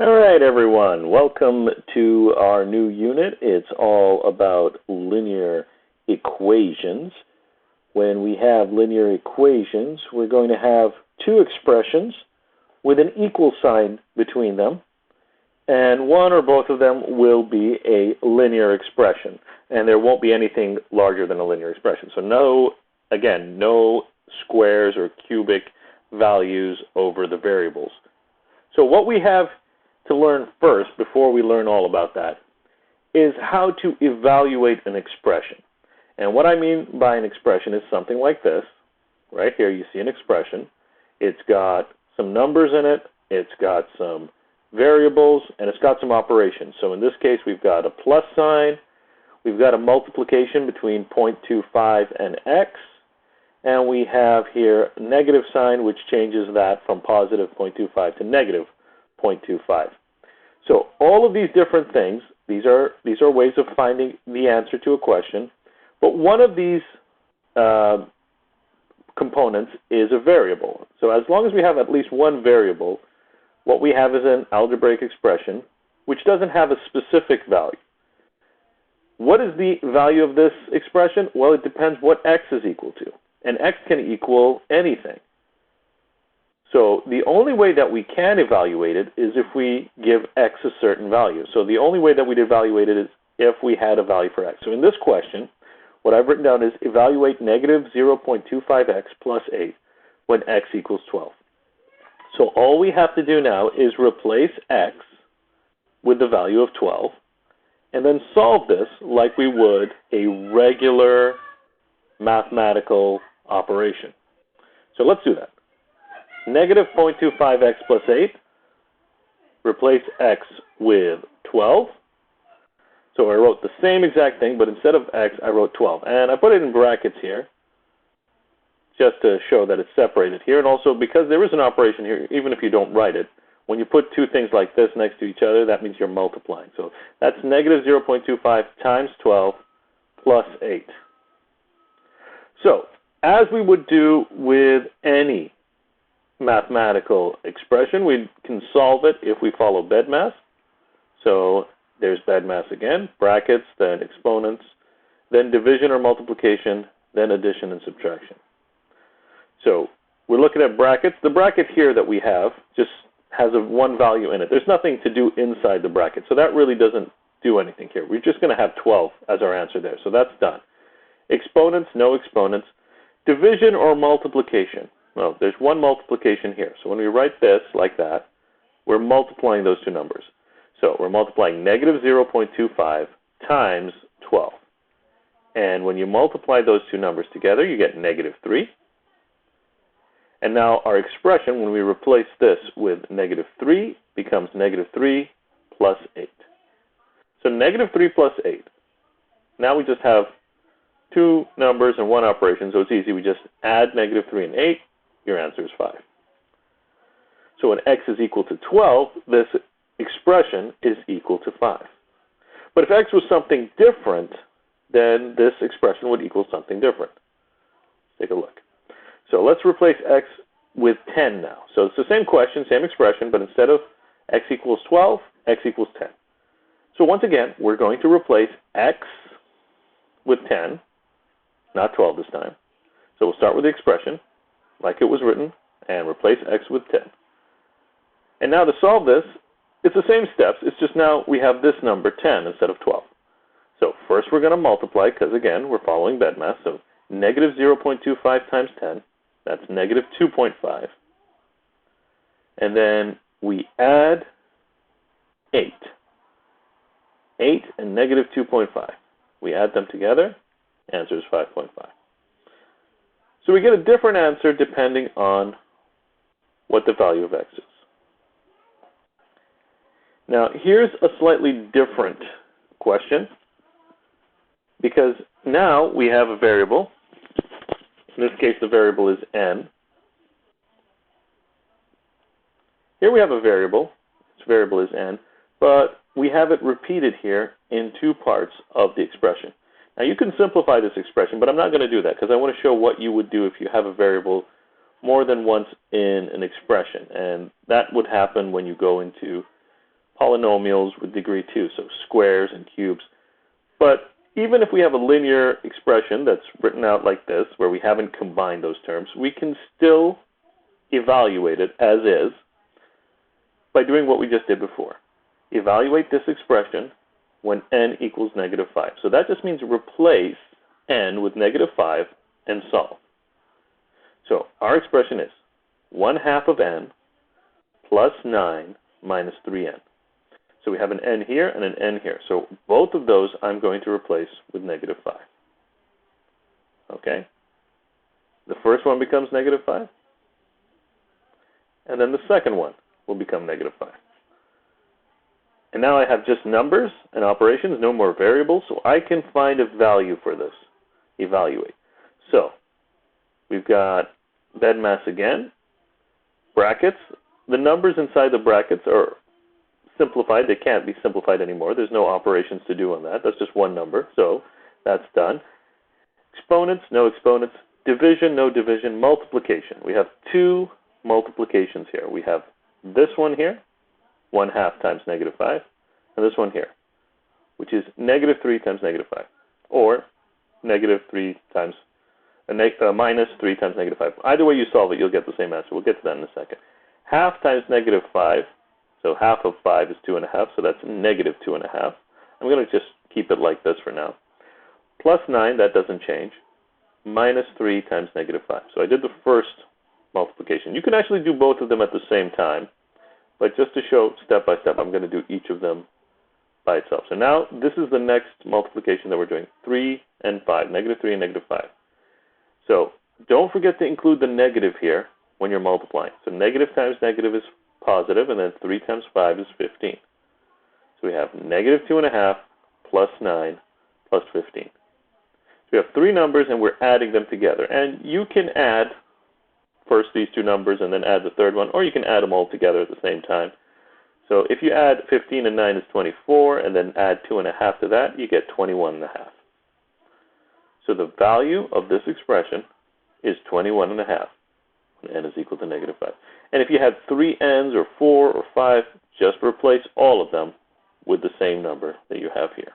All right, everyone. Welcome to our new unit. It's all about linear equations. When we have linear equations, we're going to have two expressions with an equal sign between them, and one or both of them will be a linear expression, and there won't be anything larger than a linear expression. So no squares or cubic values over the variables. So what we have to learn first, before we learn all about that, is how to evaluate an expression. And what I mean by an expression is something like this. Right here you see an expression. It's got some numbers in it, it's got some variables, and it's got some operations. So in this case we've got a plus sign, we've got a multiplication between 0.25 and x, and we have here a negative sign which changes that from positive 0.25 to negative 0.25. So all of these different things, these are ways of finding the answer to a question, but one of these components is a variable. So as long as we have at least one variable, what we have is an algebraic expression which doesn't have a specific value. What is the value of this expression? Well, it depends what x is equal to, and x can equal anything. So the only way that we can evaluate it is if we give x a certain value. So the only way that we'd evaluate it is if we had a value for x. So in this question, what I've written down is evaluate negative 0.25x plus 8 when x equals 12. So all we have to do now is replace x with the value of 12 and then solve this like we would a regular mathematical operation. So let's do that. Negative 0.25x plus 8, replace x with 12. So I wrote the same exact thing, but instead of x, I wrote 12. And I put it in brackets here, just to show that it's separated here. And also, because there is an operation here, even if you don't write it, when you put two things like this next to each other, that means you're multiplying. So that's negative 0.25 times 12 plus 8. So, as we would do with any mathematical expression, we can solve it if we follow BEDMAS. So there's BEDMAS again, brackets, then exponents, then division or multiplication, then addition and subtraction. So we're looking at brackets. The bracket here that we have just has one value in it. There's nothing to do inside the bracket, so that really doesn't do anything here. We're just going to have 12 as our answer there, so that's done. Exponents, no exponents. Division or multiplication. Well, there's one multiplication here. So when we write this like that, we're multiplying those two numbers. So we're multiplying negative 0.25 times 12. And when you multiply those two numbers together, you get negative 3. And now our expression, when we replace this with negative 3, becomes negative 3 plus 8. So negative 3 plus 8. Now we just have two numbers and one operation, so it's easy. We just add negative 3 and 8. Your answer is 5. So when x is equal to 12, this expression is equal to 5. But if x was something different, then this expression would equal something different. Take a look. So let's replace x with 10 now. So it's the same question, same expression, but instead of x equals 12, x equals 10. So once again, we're going to replace x with 10, not 12 this time. So we'll start with the expression like it was written, and replace x with 10. And now to solve this, it's the same steps, it's just now we have this number 10 instead of 12. So first we're going to multiply, because again, we're following BEDMAS, so negative 0.25 times 10, that's negative 2.5. And then we add 8. 8 and negative 2.5. We add them together, answer is 5.5. So we get a different answer depending on what the value of x is. Now here's a slightly different question, because now we have a variable. In this case the variable is n. Here we have a variable. Its variable is n, but we have it repeated here in two parts of the expression. Now you can simplify this expression, but I'm not going to do that because I want to show what you would do if you have a variable more than once in an expression. And that would happen when you go into polynomials with degree 2, so squares and cubes. But even if we have a linear expression that's written out like this, where we haven't combined those terms, we can still evaluate it as is by doing what we just did before. Evaluate this expression when n equals -5. So that just means replace n with -5 and solve. So our expression is 1/2 of n plus 9 minus 3n. So we have an n here and an n here. So both of those I'm going to replace with -5. Okay? The first one becomes -5. And then the second one will become -5. And now I have just numbers and operations, no more variables, so I can find a value for this. Evaluate. So we've got BEDMAS again, brackets. The numbers inside the brackets are simplified. They can't be simplified anymore. There's no operations to do on that. That's just one number, so that's done. Exponents, no exponents. Division, no division. Multiplication. We have two multiplications here. We have this one here, 1/2 times -5, and this one here, which is -3 times -5, or -3 times minus 3 times -5. Either way you solve it, you'll get the same answer. We'll get to that in a second. 1/2 times -5, so 1/2 of 5 is 2.5, so that's -2.5. I'm going to just keep it like this for now. Plus 9, that doesn't change, minus 3 times -5. So I did the first multiplication. You can actually do both of them at the same time, but just to show step by step, I'm going to do each of them by itself. So now this is the next multiplication that we're doing, 3 and 5, -3 and -5. So don't forget to include the negative here when you're multiplying. So negative times negative is positive, and then 3 times 5 is 15. So we have -2.5 plus 9 plus 15. So we have three numbers, and we're adding them together. And you can add first these two numbers and then add the third one, or you can add them all together at the same time. So if you add 15 and 9 is 24, and then add 2.5 to that, you get 21.5. So the value of this expression is 21.5 when n is equal to -5. And if you had 3 n's or 4 or 5, just replace all of them with the same number that you have here.